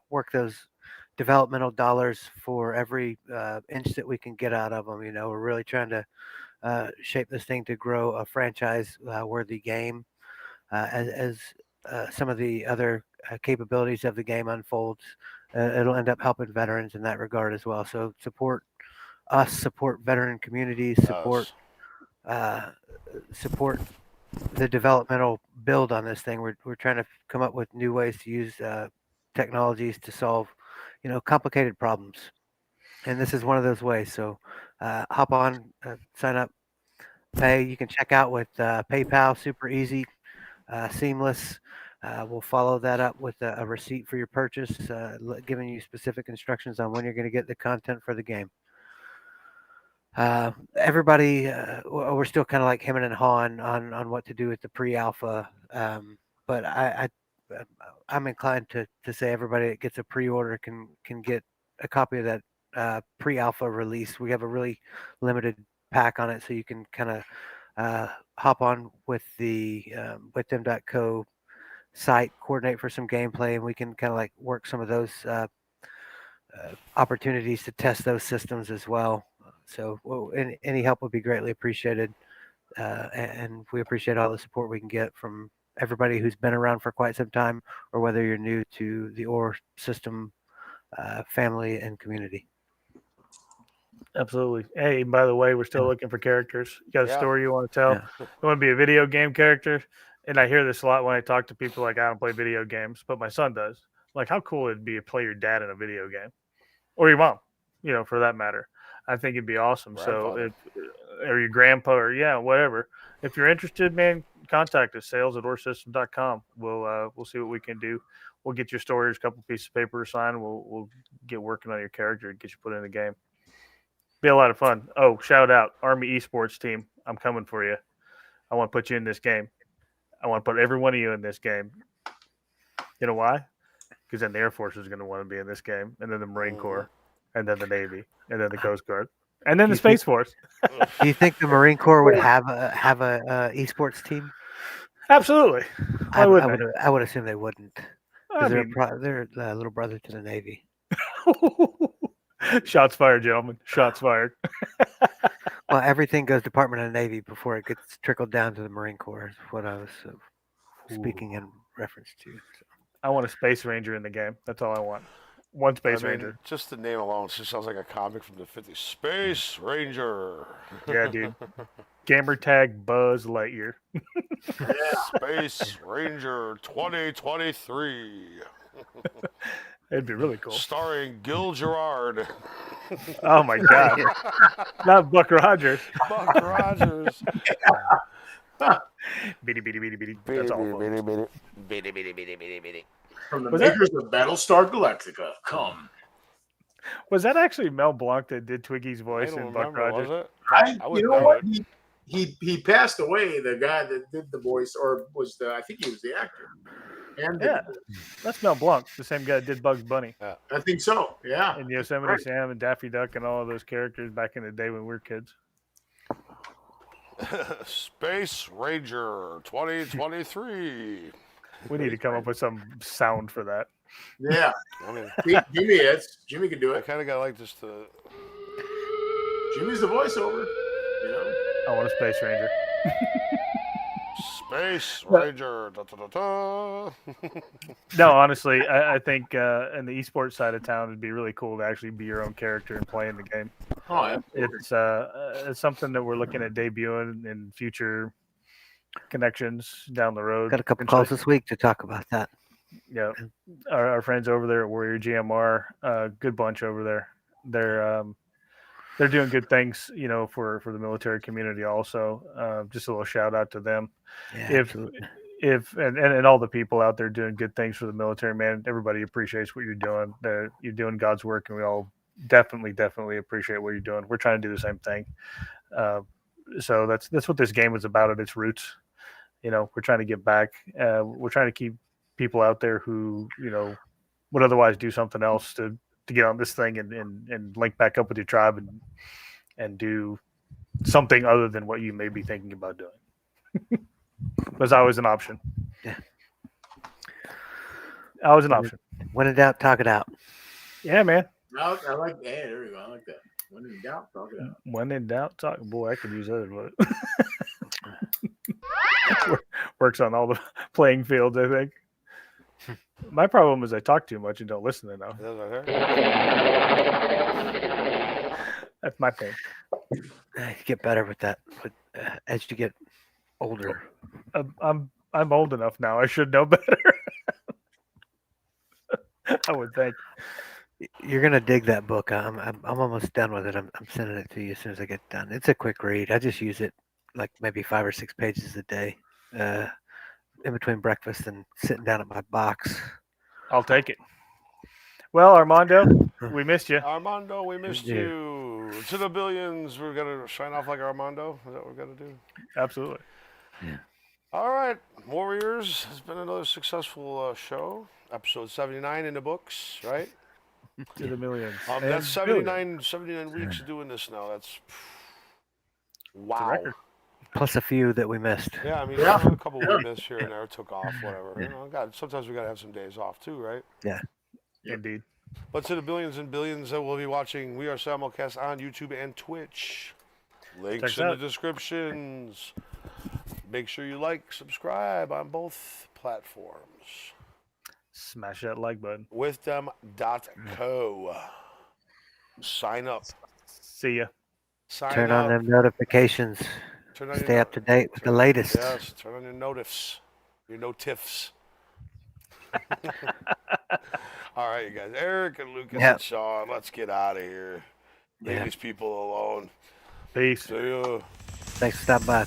work those developmental dollars for every inch that we can get out of them. We're really trying to shape this thing to grow a franchise-worthy game as some of the other capabilities of the game unfolds. It'll end up helping veterans in that regard as well. So support us, support veteran communities, support the developmental build on this thing. We're trying to come up with new ways to use technologies to solve, complicated problems, and this is one of those ways. So hop on, sign up, pay. You can check out with PayPal, super easy, seamless. We'll follow that up with a receipt for your purchase, giving you specific instructions on when you're going to get the content for the game. Everybody, we're still kind of like hemming and hawing on what to do with the pre-alpha. But I'm inclined to say everybody that gets a pre-order can get a copy of that pre-alpha release. We have a really limited pack on it, so you can kind of hop on with the withtem.co site, coordinate for some gameplay, and we can kind of like work some of those opportunities to test those systems as well. So any help would be greatly appreciated, and we appreciate all the support we can get from everybody who's been around for quite some time, or whether you're new to the OR system family and community. Absolutely. Hey, by the way, we're still looking for characters. You got a story you want to tell? Yeah. You want to be a video game character? And I hear this a lot when I talk to people like, I don't play video games, but my son does. Like, how cool it'd be to play your dad in a video game, or your mom, for that matter. I think it'd be awesome. So, or your grandpa, or whatever. If you're interested, man, contact us, sales@orsystem.com. We'll see what we can do. We'll get your stories, a couple pieces of paper signed. We'll get working on your character and get you put in the game. Be a lot of fun. Oh, shout out Army Esports team. I'm coming for you. I want to put you in this game. I want to put every one of you in this game. You know why? Because then the Air Force is going to want to be in this game, and then the Marine Corps, and then the Navy, and then the Coast Guard, and then the Space Force. Do you think the Marine Corps would have a esports team? Absolutely. I would assume they wouldn't. They're a little brother to the Navy. Shots fired, gentlemen. Shots fired. Well, everything goes Department of the Navy before it gets trickled down to the Marine Corps, is what I was speaking in reference to. So. I want a Space Ranger in the game. That's all I want. One Space Ranger. Just the name alone just sounds like a comic from the 50s. Space Ranger. Yeah, dude. Gamer tag Buzz Lightyear. Space Ranger 2023. It'd be really cool. Starring Gil Gerard. Oh my God. Not Buck Rogers. Buck Rogers. Bitty, bitty, bitty, bitty. That's all. Bitty, bitty. Bitty, bitty, bitty, bitty, bitty. From the makers of Battlestar Galactica, come. Was that actually Mel Blanc that did Twiggy's voice in Buck Rogers? Was it? You know what? He passed away. The guy that did the voice, or was I think he was the actor. And that's Mel Blanc, the same guy that did Bugs Bunny. Yeah. I think so. Yeah. And Yosemite Sam and Daffy Duck and all of those characters back in the day when we were kids. Space Ranger 2023. We need to come up with some sound for that. Yeah. I mean, Jimmy can do it. I kind of got like just the. Jimmy's the voiceover. I want a Space Ranger. Space Ranger. Da, da, da, da. No, honestly, I think in the esports side of town, it'd be really cool to actually be your own character and play in the game. Oh, yeah. It's something that we're looking at debuting in future connections down the road. Got a couple calls this week to talk about that. Yeah, our friends over there at Warrior GMR, good bunch over there. They're doing good things, for the military community. Also, just a little shout out to them. Yeah, and all the people out there doing good things for the military, man. Everybody appreciates what you're doing. You're doing God's work, and we all definitely appreciate what you're doing. We're trying to do the same thing. So that's what this game is about at its roots. We're trying to get back. We're trying to keep people out there who would otherwise do something else to get on this thing and link back up with your tribe and do something other than what you may be thinking about doing. There's always an option. Yeah. Always an option. When in doubt, talk it out. Yeah, man. I like that. There we go. I like that. When in doubt, talk it out. When in doubt, talk. Boy, I could use that. Works on all the playing fields, I think. My problem is I talk too much and don't listen enough. That's my thing. You get better with that as you get older. I'm old enough now. I should know better. I would think. You're gonna dig that book. I'm almost done with it. I'm sending it to you as soon as I get done. It's a quick read. I just use it like maybe 5 or 6 pages a day, in between breakfast and sitting down at my box. I'll take it. Well, Armando, we missed you. Armando, we missed you. to the billions. We're gonna shine off like Armando. Is that what we're gonna do? Absolutely. All right, Warriors. It's been another successful show. Episode 79 in the books, right? To the millions. That's 79 weeks of doing this now. That's wow. Plus a few that we missed. Yeah, I mean, a couple we missed here and there, took off, whatever. You know, God, sometimes we gotta have some days off too, right? Yeah. Indeed. But to the billions and billions that will be watching, we are simulcast on YouTube and Twitch. Links in the descriptions. Make sure you like, subscribe on both platforms. Smash that like button. Withtem.co. Sign up. See ya. Turn on them notifications. Stay up to date with the latest. Yes, turn on your notifs. Your notifs. All right, you guys. Eric and Lucas and Sean, let's get out of here. Leave these people alone. Peace. See ya. Thanks for stopping by.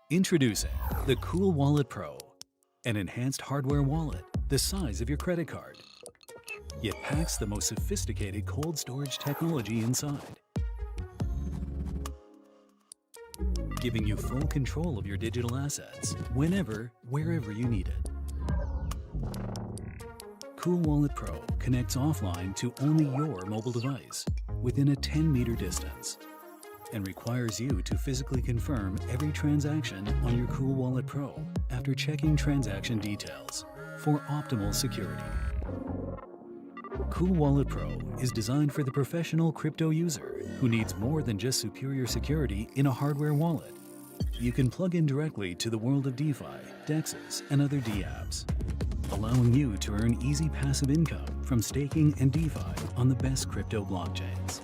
Introducing the Cool Wallet Pro, an enhanced hardware wallet the size of your credit card. It packs the most sophisticated cold storage technology inside, giving you full control of your digital assets whenever, wherever you need it. Cool Wallet Pro connects offline to only your mobile device within a 10-meter distance, and requires you to physically confirm every transaction on your Cool Wallet Pro after checking transaction details for optimal security. Cool Wallet Pro is designed for the professional crypto user who needs more than just superior security in a hardware wallet. You can plug in directly to the world of DeFi, DEXs, and other DApps, allowing you to earn easy passive income from staking and DeFi on the best crypto blockchains.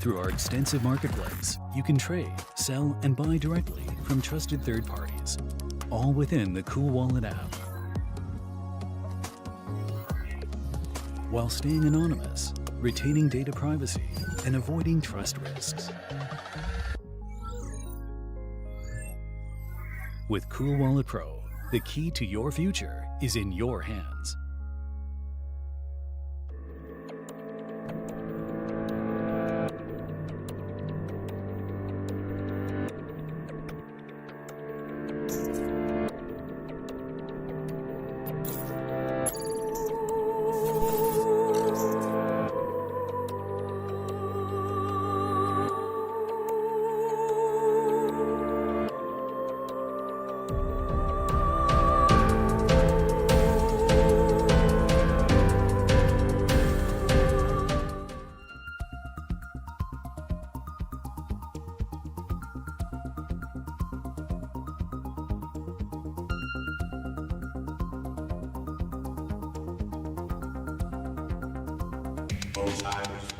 Through our extensive marketplace, you can trade, sell, and buy directly from trusted third parties, all within the Cool Wallet app. While staying anonymous, retaining data privacy, and avoiding trust risks. With Cool Wallet Pro, the key to your future is in your hands. Alzheimer's,